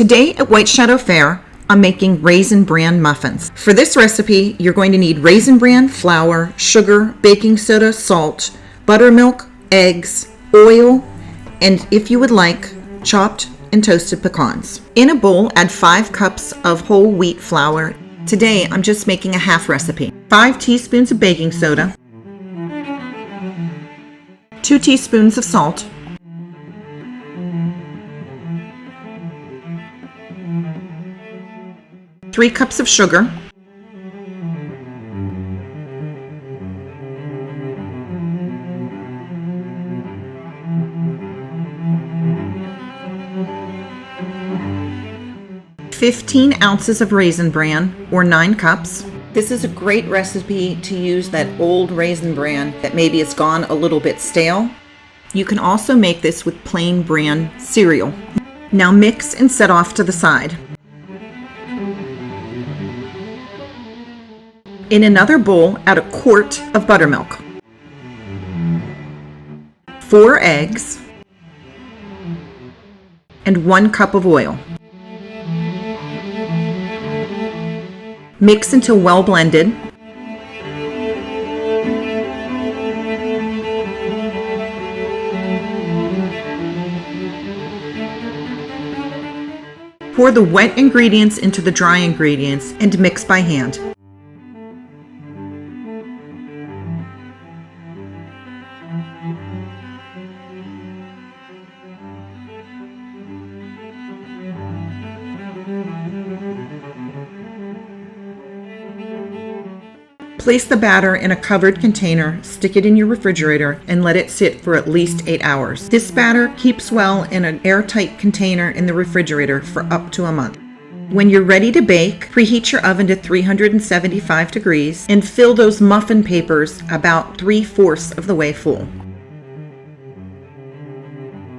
Today at White Shadow Fair, I'm making Raisin Bran Muffins. For this recipe, you're going to need Raisin Bran flour, sugar, baking soda, salt, buttermilk, eggs, oil, and if you would like, chopped and toasted pecans. In a bowl, add 5 cups of whole wheat flour. Today, I'm just making a half recipe. 5 teaspoons of baking soda, 2 teaspoons of salt, 3 cups of sugar, 15 ounces of Raisin Bran, or 9 cups. This is a great recipe to use that old Raisin Bran that maybe it's gone a little bit stale. You can also make this with plain bran cereal. Now mix and set off to the side. In another bowl, add a quart of buttermilk, 4 eggs, and 1 cup of oil. Mix until well blended. Pour the wet ingredients into the dry ingredients and mix by hand. Place the batter in a covered container, stick it in your refrigerator, and let it sit for at least 8 hours. This batter keeps well in an airtight container in the refrigerator for up to a month. When you're ready to bake, preheat your oven to 375 degrees and fill those muffin papers about 3/4 of the way full.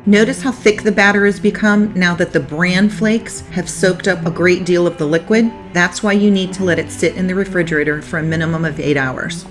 Notice how thick the batter has become now that the bran flakes have soaked up a great deal of the liquid. That's why you need to let it sit in the refrigerator for a minimum of 8 hours.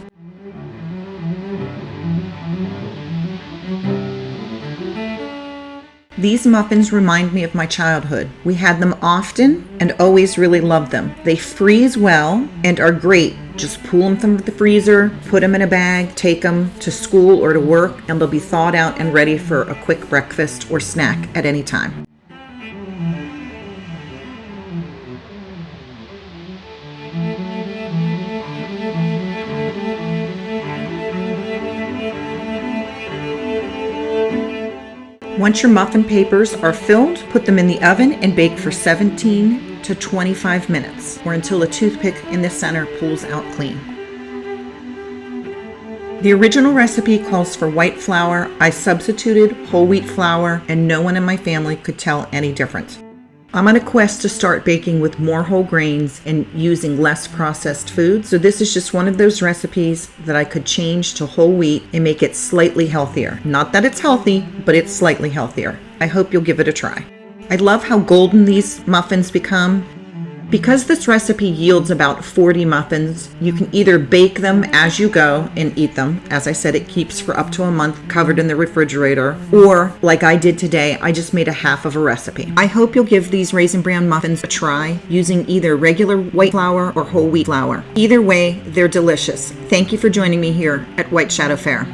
These muffins remind me of my childhood. We had them often and always really loved them. They freeze well and are great. Just pull them from the freezer, put them in a bag, take them to school or to work, and they'll be thawed out and ready for a quick breakfast or snack at any time. Once your muffin papers are filled, put them in the oven and bake for 17 to 25 minutes, or until a toothpick in the center pulls out clean. The original recipe calls for white flour. I substituted whole wheat flour, and no one in my family could tell any difference. I'm on a quest to start baking with more whole grains and using less processed food, so this is just one of those recipes that I could change to whole wheat and make it slightly healthier. Not that it's healthy, but it's slightly healthier. I hope you'll give it a try. I love how golden these muffins become. Because this recipe yields about 40 muffins, you can either bake them as you go and eat them. As I said, it keeps for up to a month covered in the refrigerator. Or, like I did today, I just made a half of a recipe. I hope you'll give these Raisin Bran muffins a try using either regular white flour or whole wheat flour. Either way, they're delicious. Thank you for joining me here at White Shadow Fair.